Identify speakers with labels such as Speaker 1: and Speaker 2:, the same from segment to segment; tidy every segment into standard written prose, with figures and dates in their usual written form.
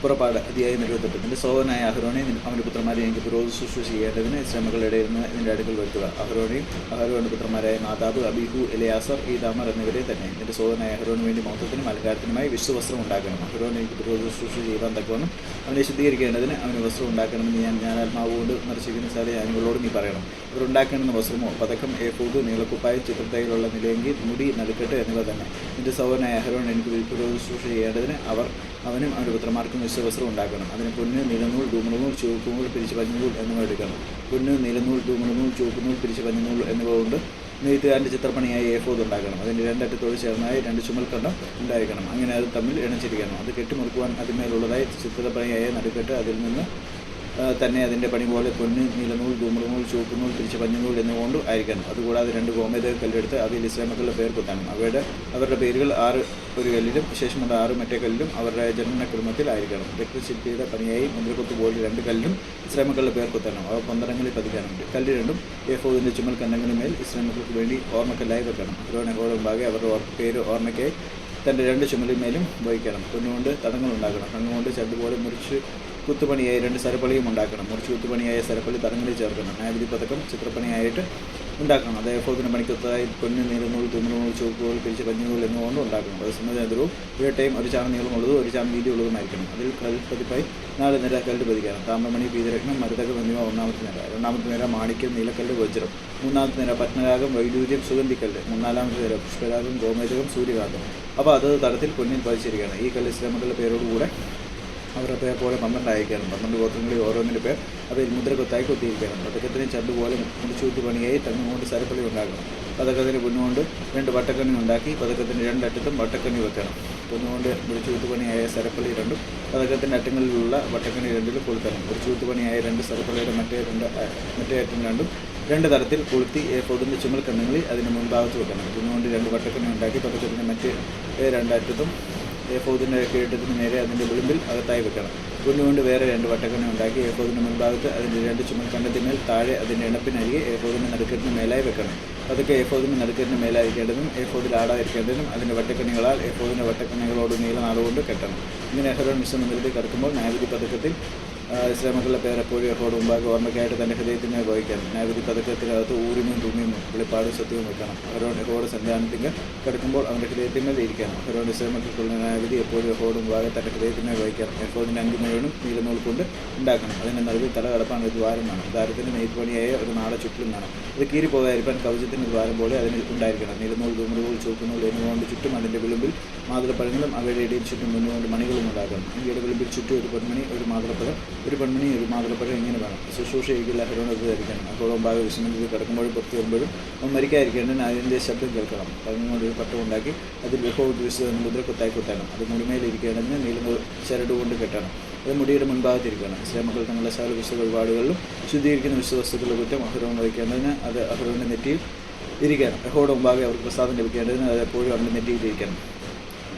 Speaker 1: പുറപ്പാട് അധ്യായം 28. നിന്റെ സഹോദരനായ അഹരോനെ അവൻ്റെ പുത്രന്മാരെ എനിക്ക് പുരോഹിത ശുശ്രൂഷ ചെയ്യേണ്ടതിന് ശ്രമങ്ങളുടെ ഇടയിൽ നിന്ന് നിന്റെ അടുക്കൽ വരുത്തുക. അഹരോന്റെ പുത്രന്മാരായ നാദാബ്, അബീഹു, എലെയാസർ, ഈതാമർ എന്നിവരെ തന്നെ. നിന്റെ സഹോദരനായ അഹരോന് വേണ്ടി മഹത്വത്തിനും അലങ്കാരത്തിനുമായി വിശുദ്ധവസ്ത്രം ഉണ്ടാക്കണം. അഹരോനെ എനിക്ക് പുരോഹിത ശുശ്രൂഷ ചെയ്യുവാൻ തക്കവണ്ണം അവനെ ശുദ്ധീകരിക്കേണ്ടതിന് അവന് വസ്ത്രം ഉണ്ടാക്കണമെന്ന് ഞാൻ ആത്മാവുകൊണ്ട് നിറച്ചിരിക്കുന്ന സാലെ അനികളോട് നീ പറയണം. അവർ ഉണ്ടാക്കേണ്ടുന്ന വസ്ത്രമോ പതക്കം, ഏഫൂദ്, നീളക്കുപ്പായ, ചിത്രത്തയിലുള്ള നിലയെങ്കിൽ, മുടി, നടുക്കെട്ട് എന്നിവ തന്നെ. നിന്റെ സഹോദരനായ അഹരോൻ എനിക്ക് പുരോഹിത ശുശ്രൂഷ ചെയ്യേണ്ടതിന് അവനും അവൻ്റെ പുത്രന്മാർക്കും വിശ്വവസ്ത്രം ഉണ്ടാക്കണം. അതിന് പൊന്ന്, നീലനൂൽ, ധൂമ്രനൂൽ, ചുവപ്പുനൂൽ, പിരിച്ച പഞ്ഞനൂൽ എന്നിവ എടുക്കണം. പൊന്ന്, നീലനൂൽ, ധൂമ്രനൂൽ, ചുവപ്പുനൂൽ, പിരിച്ച പഞ്ഞനൂൽ എന്നിവ കൊണ്ട് നെയ്ത്തുകാരൻ്റെ ചിത്രപ്പണിയായി ഏഫോദ് ഉണ്ടാക്കണം. അതിൻ്റെ രണ്ടറ്റത്തോട് ചേർന്നായി 2 ചുമൽക്കണ്ടം ഉണ്ടായിരിക്കണം. അങ്ങനെ അത് തമ്മിൽ ഇണച്ചിരിക്കണം. അത് കെട്ടിമുറുക്കുവാൻ അതിന്മേലുള്ളതായി ചിത്രപ്പണിയായ നടുക്കെട്ട് അതിൽ നിന്ന് തന്നെ അതിൻ്റെ പണി പോലെ പൊന്ന്, നീലനൂൽ, ധൂമ്രനൂൽ, ചുവപ്പുനൂൽ, പിരിച്ച പഞ്ഞനൂൽ എന്നിവ കൊണ്ട് ആയിരിക്കണം. അതുകൂടാതെ 2 ഗോമേദക കല്ലെടുത്ത് അവയിൽ ഇസ്രായേൽ മക്കളുടെ പേർ കുത്തണം. അവരുടെ പേരുകൾ 6 ഒരു കല്ലിലും ശേഷമുള്ള 6 മറ്റേ കല്ലിലും അവരുടെ ജനനക്രമത്തിൽ ആയിരിക്കണം. രക്തശില്പിയുടെ പണിയായി മുദ്രക്കൊത്ത് പോലെ 2 കല്ലിലും ഇസ്രായേൽ മക്കളുടെ പേർ കുത്തണം. അവ 12 പതിക്കാനുണ്ട്. കല്ല് രണ്ടും ഏഫോദിൻ്റെ ചുമൽ കണ്ടങ്ങളിന്മേൽ ഇസ്രായേൽ മക്കൾക്ക് വേണ്ടി ഓർമ്മക്കല്ലായി വെക്കണം. യഹോവയുടെ മുമ്പാകെ അവരുടെ പേര് ഓർമ്മയ്ക്കായി തൻ്റെ 2 ചുമലിന്മേലും വഹിക്കണം. പൊന്നുകൊണ്ട് തടങ്ങളുണ്ടാക്കണം. കണ്ണുകൊണ്ട് ചണ്ടുപോലെ മുറിച്ച് കുത്തുപണിയായി 2 സരപ്പളിയും ഉണ്ടാക്കണം. മുറിച്ച് കുത്തുപണിയായ സരപ്പളി തടങ്ങളിൽ ചേർക്കണം. ന്യായവിധി പതക്കം ചിത്രപ്പണിയായിട്ട് ഉണ്ടാക്കണം. അത് ഏഫോദിന് പണിക്കൊത്തതായി പൊന്ന്, നീലനൂൽ, ധൂമ്രനൂൽ, ചുവപ്പുകൾ, പിരിച്ച പഞ്ഞനൂൽ എന്നിവ കൊണ്ട് ഉണ്ടാക്കണം. അത് സമചന്ദ്രവും ഇരട്ടയും 1 ചാൺ നീളമുള്ളതും 1 ചാൺ വീതിയുള്ളതുമായിരിക്കണം. അതിൽ കൽപ്പതിപ്പായി 4 നിര കല്ല് പതിക്കണം. താമ്രമണി, പീതരത്നം, മരുതകം എന്നിവ 1-ാമത്തെ നിര. 2-ാമത്തെ നിര മാണിക്യം, നീലക്കല്ല്, വജ്രം. 3-ാമത്തെ നിര പത്മരാഗം, വൈഡൂര്യം, സുഗന്ധിക്കല്ല്. 4-ാമത്തെ നിര പുഷ്പരാഗം, ഗോമേതകം, സൂര്യകാന്തം. അപ്പോൾ അത് തടത്തിൽ പൊന്നിൽ പതിച്ചിരിക്കണം. ഈ കല്ല് ഇസ്രായേൽ മക്കളുടെ പേരോടുകൂടെ അവരുടെ പേർ പോലെ 12 അയക്കണം. 12 ഗോത്രങ്ങളിൽ ഓരോന്നിൻ്റെ പേർ അവയിൽ മുദ്രകൊത്തായി കൊത്തിയിരിക്കണം. പതക്കത്തിന് ചണ്ടുപോലെ മുടിച്ചുകൂട്ടി പണിയായി തങ്ങുകൊണ്ട് സരപ്പളി ഉണ്ടാക്കണം. പതക്കത്തിന് പൊന്നുകൊണ്ട് 2 വട്ടക്കണ്ണി ഉണ്ടാക്കി പതക്കത്തിൻ്റെ 2 അറ്റത്തും വട്ടക്കണ്ണി വെക്കണം. പൊന്നുകൊണ്ട് മുടിച്ചുകൂട്ടി പണിയായ സരപ്പളി 2ഉം പതക്കത്തിൻ്റെ അറ്റങ്ങളിലുള്ള വട്ടക്കണ്ണി 2ലും കൊളുത്തണം. മുടിച്ചുകൂട്ടി പണിയായ 2 സരപ്പളിയുടെ മറ്റേ അറ്റം 2ഉം 2 തരത്തിൽ കൊളുത്തി ഏഫോദിൻ്റെ ചുമൽ കണ്ണുകളിൽ അതിന് മുൻഭാഗത്ത് വെക്കണം. പൊന്നുകൊണ്ട് 2 വട്ടക്കണ്ണി ഉണ്ടാക്കി പതക്കത്തിൻ്റെ മറ്റേ 2 അറ്റത്തും ഏഫോദിൻ്റെ കീഴറ്റത്തിന് നേരെ അതിൻ്റെ വിളിമ്പിൽ അകത്തായി വെക്കണം. പൊന്നുകൊണ്ട് വേറെ 2 വട്ടക്കണ്ണി ഉണ്ടാക്കി ഏഫോദിൻ്റെ മുൻഭാഗത്ത് അതിൻ്റെ 2 ചുമൽ കണ്ണത്തിന്മേൽ താഴെ അതിൻ്റെ ഇണപ്പിനരികെ ഏഫോദിൻ്റെ നടുക്കെട്ടിന് മേലായി വെക്കണം. അതൊക്കെ ഏഫോദിൻ്റെ നടുക്കെട്ടിന് മേലായിരിക്കേണ്ടതും ഏഫോദിൽ ആടാതിരിക്കേണ്ടതും അതിൻ്റെ വട്ടക്കണ്ണികളാൽ ഏഫോദിൻ്റെ വട്ടക്കണ്ണികളോട് നീളനാടുകൊണ്ട് കെട്ടണം. ഇങ്ങനെ അഹരോൻ വിശ്വമന്ദിരത്തിൽ കടക്കുമ്പോൾ ന്യായവിധി പതക്കത്തിൽ ഇസ്രായേൽ മക്കളുടെ പേർ എപ്പോഴും യഹോവയുടെ മുമ്പാകെ ഓർമ്മയ്ക്കായിട്ട് തൻ്റെ ഹൃദയത്തിനെ വഹിക്കണം. ന്യായവിധി പതക്കത്തിനകത്ത് ഊരിനും തുമ്മിയും വെളിപ്പാടും സത്യവും വെക്കണം. അഹരോൻ യഹോവയുടെ സന്നിധാനത്തിൽ കിടക്കുമ്പോൾ അവൻ്റെ ഹൃദയത്തിന്മേൽ ഇരിക്കണം. അഹരോൻ ഇസ്രായേൽ മക്കൾക്കുള്ള ന്യായവിധി എപ്പോഴും യഹോവയുടെ മുമ്പാകെ തൻ്റെ ഹൃദയത്തിനെ വഹിക്കണം. യഹോവയുടെ അങ്കി മുഴുവനും നീലനൂൽ കൊണ്ട് ഉണ്ടാക്കണം. അതിൻ്റെ നടുവിൽ തല കടപ്പാൻ ഒരു ദ്വാരം വേണം. ദ്വാരത്തിന് നെയ്ത്തുപണിയായ ഒരു നാട ചുറ്റിലും വേണം. ഇത് കീറിപ്പോകാതിരിക്കാൻ കവചത്തിൻ്റെ ദ്വാരം പോലെ അതിന് ഉണ്ടായിരിക്കണം. നീലനൂൽ, ധൂമ്രനൂൽ, ചുവപ്പുനൂൽ എന്നിവ കൊണ്ട് ചുറ്റും അതിൻ്റെ വിളിമ്പിൽ മാതൃപ്പഴങ്ങളും അവയുടെ ഇടയിൽ ചുറ്റും മുന്നുകൊണ്ട് മണികളും ഉണ്ടാക്കണം. ഇന്ത്യയുടെ വിളിമ്പിൽ ചുറ്റും ഒരു പൊന്മണി, ഒരു മാതൃപ്പഴം, ഒരു പെൺമണി, ഒരു മാതൃപ്പഴം ഇങ്ങനെ വേണം. ശുശ്രൂഷ ചെയ്യില്ല അഹരോനത് ധരിക്കണം. അഹോടെ മുമ്പാകെ വിശ്രമത്തിൽ കിടക്കുമ്പോഴും പുറത്തു വരുമ്പോഴും അവൻ മരിക്കാതിരിക്കേണ്ടതിന് അതിൻ്റെ ശബ്ദം കേൾക്കണം. പഴങ്ങുകൊണ്ട് ഒരു പട്ടം ഉണ്ടാക്കി അതിൽ യഹോവ ഉദ്ദേശിച്ചത് മുദ്രക്കൊത്തായി കുത്തണം. അത് മുടിമേലിരിക്കേണ്ടതിന് നീല ചരട് കൊണ്ട് കെട്ടണം. അത് മുടിയുടെ മുൻഭാഗത്തിരിക്കണം. ഇസ്രായേൽ മക്കൾ തങ്ങളുടെ സകല വിശുദ്ധ വഴിപാടുകളിലും ശുദ്ധീകരിക്കുന്ന വിശ്വവസ്തുക്കളുടെ കുറ്റം അഹരോൻ വഹിക്കേണ്ടതിന് അത് അഹരോൻ്റെ നെറ്റിയിൽ ഇരിക്കണം. യഹോവയുടെ മുമ്പാകെ അവർക്ക് പ്രസാദം ലഭിക്കേണ്ടതിന് അത് എപ്പോഴും അവൻ്റെ നെറ്റിയിലിരിക്കണം.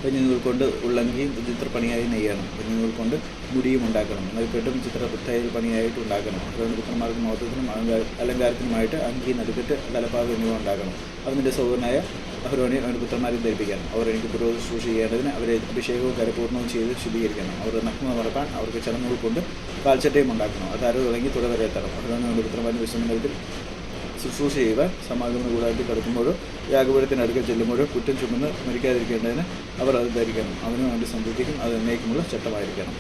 Speaker 1: പഞ്ഞനൂൽ കൊണ്ട് ഉള്ളങ്കിയും ചിത്രപ്പണിയായി നെയ്യണം. പഞ്ഞനൂൽ കൊണ്ട് മുടിയും ഉണ്ടാക്കണം. നടുക്കെട്ടും ചിത്രത്തയ്യൽ പണിയായിട്ട് ഉണ്ടാക്കണം. അഹരോന്റെ പുത്രന്മാർക്ക് മഹത്വത്തിനും അലങ്കാരത്തിനുമായിട്ട് അങ്കി, നടുക്കെട്ട്, തലപ്പാവ് എന്നിവ ഉണ്ടാക്കണം. അതിൻ്റെ സഹോദരനായ അഹരോനെ അവൻ്റെ പുത്രന്മാരെ ധരിപ്പിക്കണം. അവർ എനിക്ക് പുരോഹിത ശുശ്രൂഷ ചെയ്യേണ്ടതിന് അവരെ അഭിഷേകവും കരപൂർണ്ണവും ചെയ്ത് ശുദ്ധീകരിക്കണം. അവരുടെ നഗ്നത മറക്കാൻ അവർക്ക് ചടങ്ങുകൾ കൊണ്ട് കാൽച്ചട്ടയും ഉണ്ടാക്കണം. അത് അര തുടങ്ങി തുടവരെ എത്തണം. അഹരോനെ അവൻ്റെ പുത്രന്മാരുടെ വിശ്രമത്തിൽ ശുശ്രൂഷ ചെയ്യുവാൻ സമാഗമന കൂടാരത്തിൽ കിടക്കുമ്പോഴോ യാഗപീഠത്തിനടുക്കൽ ചെല്ലുമ്പോഴോ കുറ്റം ചുമന്ന് മരിക്കാതിരിക്കേണ്ടതിന് അവർ അത് ധരിക്കണം. അവനും അവൻ്റെ സന്തതിക്കും അത് എന്നേക്കുമുള്ള ചട്ടമായിരിക്കണം.